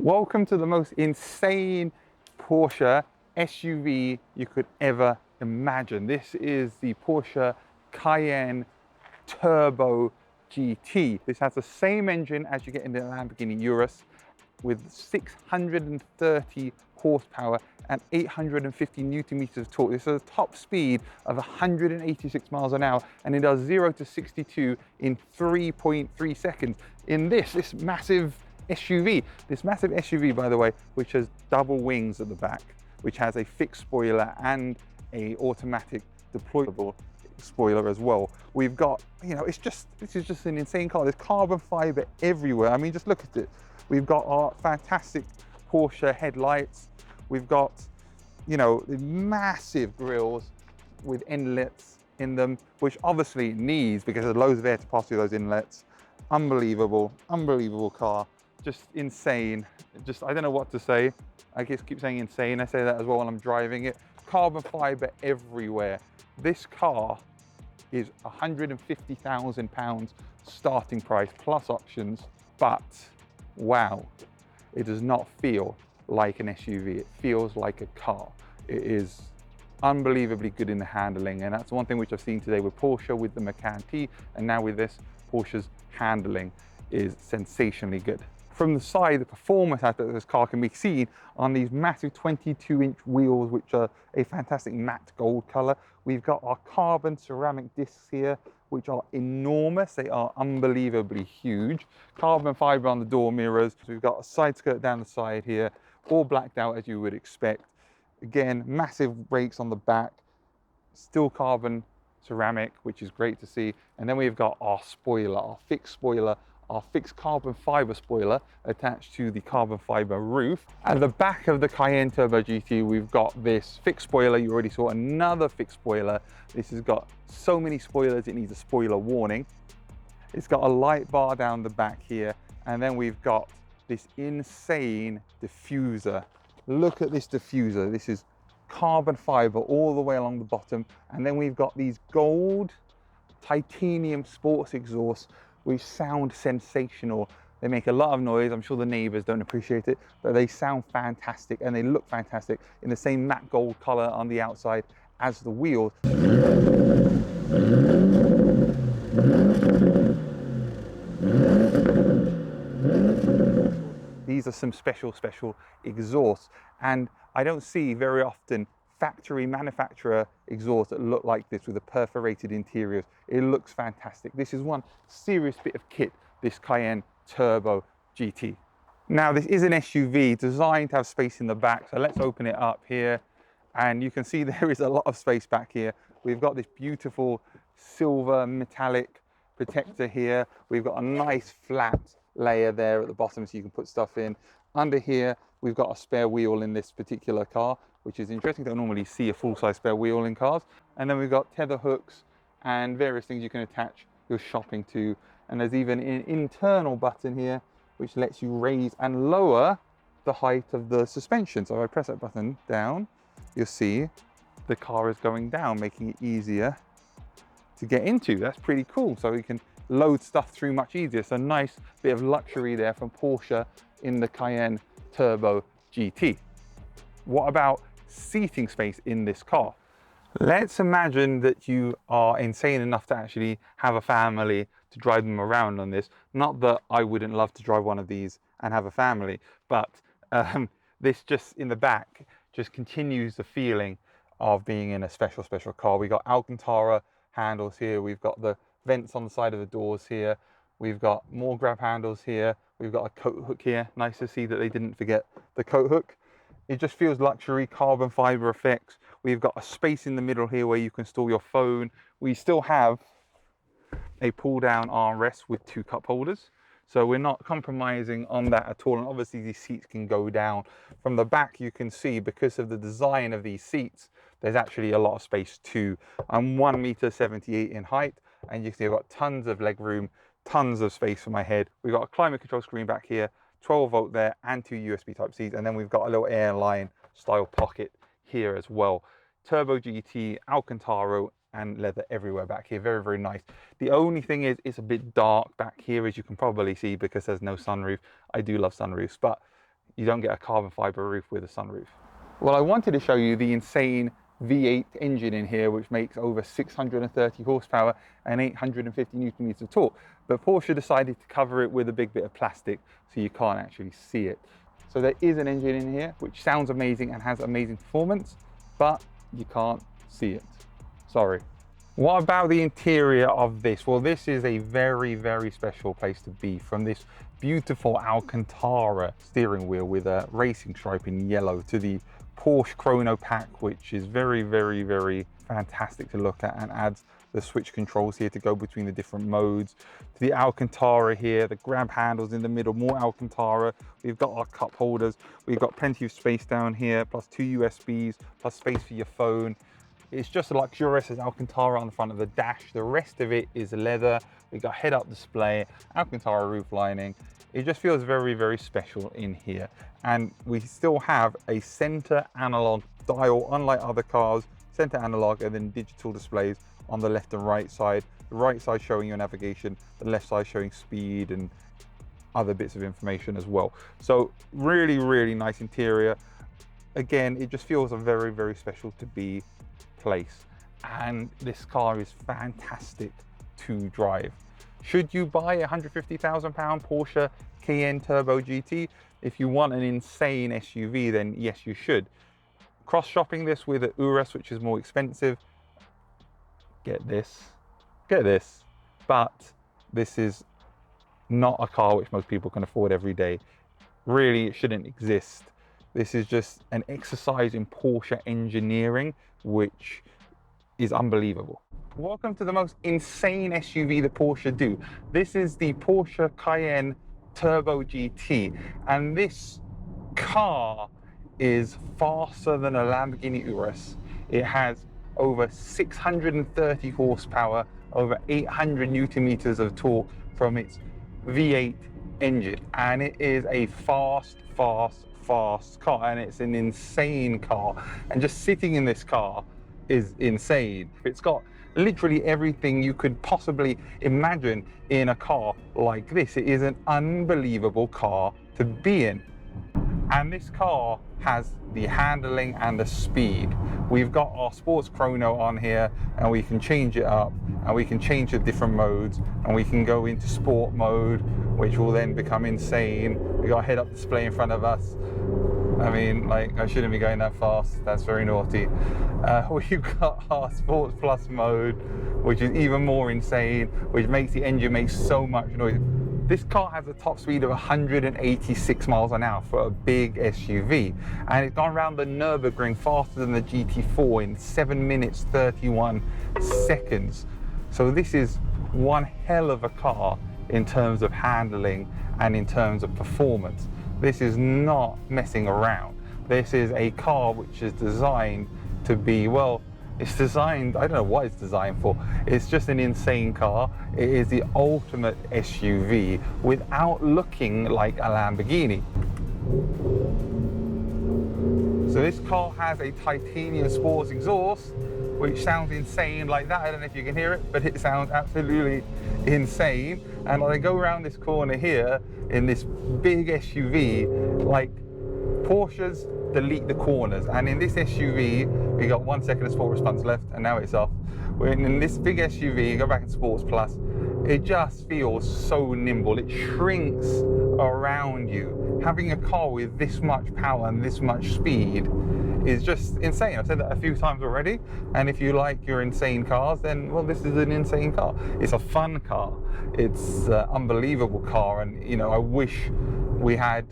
Welcome to the most insane Porsche SUV you could ever imagine. This is the Porsche Cayenne Turbo GT. This has the same engine as you get in the Lamborghini Urus with 630 horsepower and 850 Newton meters of torque. This has a top speed of 186 miles an hour, and it does 0 to 62 in 3.3 seconds. In this massive SUV. This massive SUV, by the way, which has double wings at the back, which has a fixed spoiler and a automatic deployable spoiler as well. We've got, this is just an insane car. There's carbon fiber everywhere. I mean, just look at it. We've got our fantastic Porsche headlights. We've got, the massive grills with inlets in them, which obviously needs, because there's loads of air to pass through those inlets. Unbelievable car. Just insane. I don't know what to say. I guess keep saying insane. I say that as well when I'm driving it. Carbon fiber everywhere. This car is £150,000 starting price plus options, but wow, it does not feel like an SUV. It feels like a car. It is unbelievably good in the handling, and that's one thing which I've seen today with Porsche, with the Macan T, and now with this, Porsche's handling is sensationally good. From the side, the performance aspect of this car can be seen on these massive 22-inch wheels, which are a fantastic matte gold color. We've got our carbon ceramic discs here, which are enormous. They are unbelievably huge. Carbon fiber on the door mirrors. So we've got a side skirt down the side here, all blacked out as you would expect. Again, massive brakes on the back, still carbon ceramic, which is great to see. And then we've got our spoiler, our fixed carbon fiber spoiler attached to the carbon fiber roof. At the back of the Cayenne Turbo GT, we've got this fixed spoiler. You already saw another fixed spoiler. This has got so many spoilers, it needs a spoiler warning. It's got a light bar down the back here. And then we've got this insane diffuser. Look at this diffuser. This is carbon fiber all the way along the bottom. And then we've got these gold titanium sports exhausts, which sound sensational. They make a lot of noise. I'm sure the neighbors don't appreciate it, but they sound fantastic and they look fantastic in the same matte gold color on the outside as the wheels. These are some special exhausts, and I don't see very often factory manufacturer exhausts that look like this with the perforated interiors. It looks fantastic. This is one serious bit of kit, this Cayenne Turbo GT. Now, this is an SUV designed to have space in the back, so let's open it up here, and you can see there is a lot of space back here. We've got this beautiful silver metallic protector here. We've got a nice flat layer there at the bottom so you can put stuff in. Under here, we've got a spare wheel in this particular car, which is interesting. Don't normally see a full-size spare wheel in cars. And then we've got tether hooks and various things you can attach your shopping to. And there's even an internal button here, which lets you raise and lower the height of the suspension. So if I press that button down, you'll see the car is going down, making it easier to get into. That's pretty cool. So you can load stuff through much easier. So nice bit of luxury there from Porsche in the Cayenne Turbo GT. What about seating space in this car? Let's imagine that you are insane enough to actually have a family to drive them around on this. Not that I wouldn't love to drive one of these and have a family, but this just in the back just continues the feeling of being in a special car. We got Alcantara handles here. We've got the vents on the side of the doors here. We've got more grab handles here. We've got a coat hook here. Nice to see that they didn't forget the coat hook. It just feels luxury, carbon fiber effects. We've got a space in the middle here where you can store your phone. We still have a pull down armrest with 2 cup holders. So we're not compromising on that at all. And obviously these seats can go down. From the back, you can see because of the design of these seats, there's actually a lot of space too. I'm 1.78 meters in height, and you can see I've got tons of leg room, tons of space for my head. We've got a climate control screen back here, 12 volt there, and 2 USB type Cs. And then we've got a little airline style pocket here as well. Turbo GT, Alcantara, and leather everywhere back here. Very, very nice. The only thing is it's a bit dark back here, as you can probably see, because there's no sunroof. I do love sunroofs, but you don't get a carbon fiber roof with a sunroof. Well, I wanted to show you the insane V8 engine in here, which makes over 630 horsepower and 850 Newton meters of torque. But Porsche decided to cover it with a big bit of plastic so you can't actually see it. So there is an engine in here which sounds amazing and has amazing performance, but you can't see it. Sorry. What about the interior of this? Well, this is a very, very special place to be. From this beautiful Alcantara steering wheel with a racing stripe in yellow to the Porsche Chrono Pack, which is very, very, very fantastic to look at and adds the switch controls here to go between the different modes. To the Alcantara here, the grab handles in the middle, more Alcantara. We've got our cup holders. We've got plenty of space down here, plus 2 USBs, plus space for your phone. It's just luxurious as Alcantara on the front of the dash. The rest of it is leather. We've got head-up display, Alcantara roof lining. It just feels very, very special in here. And we still have a center analog dial, unlike other cars, center analog and then digital displays on the left and right side. The right side showing your navigation, the left side showing speed and other bits of information as well. So really, really nice interior. Again, it just feels a very, very special to be place. And this car is fantastic to drive. Should you buy a £150,000 Porsche Cayenne Turbo GT? If you want an insane SUV, then yes, you should. Cross-shopping this with an Urus, which is more expensive, get this, but this is not a car which most people can afford every day. Really, it shouldn't exist. This is just an exercise in Porsche engineering, which is unbelievable. Welcome to the most insane SUV that Porsche do. This is the Porsche Cayenne Turbo GT, and this car is faster than a Lamborghini Urus. It has over 630 horsepower, over 800 Newton meters of torque from its V8 engine, and it is a fast car, and it's an insane car. And just sitting in this car is insane. It's got literally everything you could possibly imagine in a car like this. It is an unbelievable car to be in. And this car has the handling and the speed. We've got our sports chrono on here, and we can change it up, and we can change the different modes, and we can go into sport mode, which will then become insane. We got a head-up display in front of us. I mean, like, I shouldn't be going that fast. That's very naughty. We've got our Sports Plus mode, which is even more insane, which makes the engine make so much noise. This car has a top speed of 186 miles an hour for a big SUV, and it's gone around the Nürburgring faster than the GT4 in 7 minutes 31 seconds. So this is one hell of a car in terms of handling and in terms of performance. This is not messing around. This is a car which is designed to be, well, it's designed, I don't know what it's designed for. It's just an insane car. It is the ultimate SUV without looking like a Lamborghini. So this car has a titanium sports exhaust, which sounds insane like that. I don't know if you can hear it, but it sounds absolutely insane. And when I go around this corner here in this big SUV, like, Porsches delete the corners, and in this SUV we got 1 second of sport response left, and now it's off. When in this big SUV, go back in Sports Plus, it just feels so nimble. It shrinks around you. Having a car with this much power and this much speed is just insane. I've said that a few times already, and if you like your insane cars, then, well, this is an insane car. It's a fun car. It's an unbelievable car, and, you know, I wish we had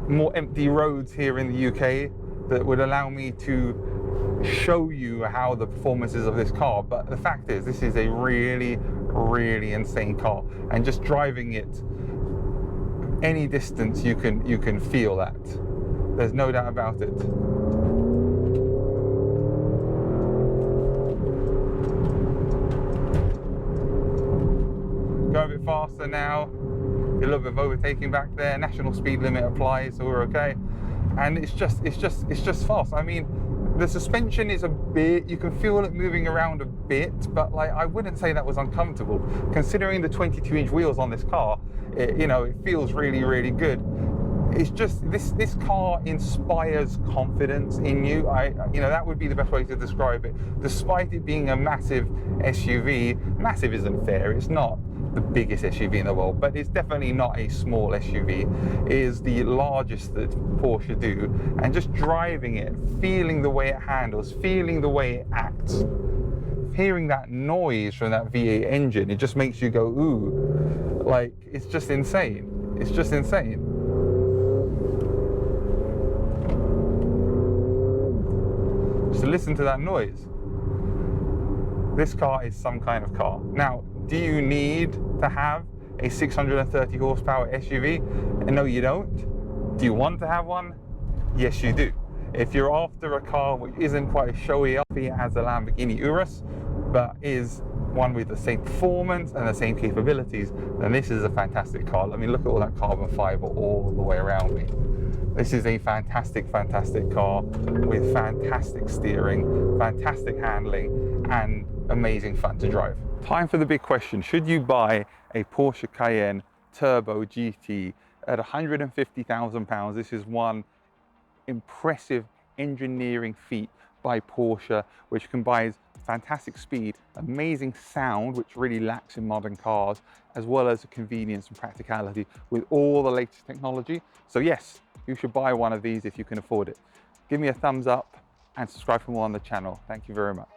more empty roads here in the UK that would allow me to show you how the performance is of this car. But the fact is, this is a really, really insane car, and just driving it any distance, you can feel that. There's no doubt about it. Go a bit faster now. A little bit of overtaking back there. National speed limit applies, so we're okay. And it's just fast. I mean, the suspension is a bit, you can feel it moving around a bit, but like, I wouldn't say that was uncomfortable. Considering the 22-inch wheels on this car, it feels really, really good. it's just, this car inspires confidence in you. You know, that would be the best way to describe it. Despite it being a massive SUV, massive isn't fair, it's not the biggest SUV in the world, but it's definitely not a small SUV. It is the largest that Porsche do, and just driving it, feeling the way it handles, feeling the way it acts, hearing that noise from that V8 engine, it just makes you go, ooh, like, it's just insane. It's just insane. Just listen to that noise. This car is some kind of car. Now, do you need to have a 630 horsepower SUV? No, you don't. Do you want to have one? Yes, you do. If you're after a car which isn't quite as showy up as a Lamborghini Urus, but is one with the same performance and the same capabilities, then this is a fantastic car. I mean, look at all that carbon fiber all the way around me. This is a fantastic, fantastic car with fantastic steering, fantastic handling, and amazing fun to drive. Time for the big question. Should you buy a Porsche Cayenne Turbo GT at £150,000? This is one impressive engineering feat by Porsche, which combines fantastic speed, amazing sound, which really lacks in modern cars, as well as the convenience and practicality with all the latest technology. So yes, you should buy one of these if you can afford it. Give me a thumbs up and subscribe for more on the channel. Thank you very much.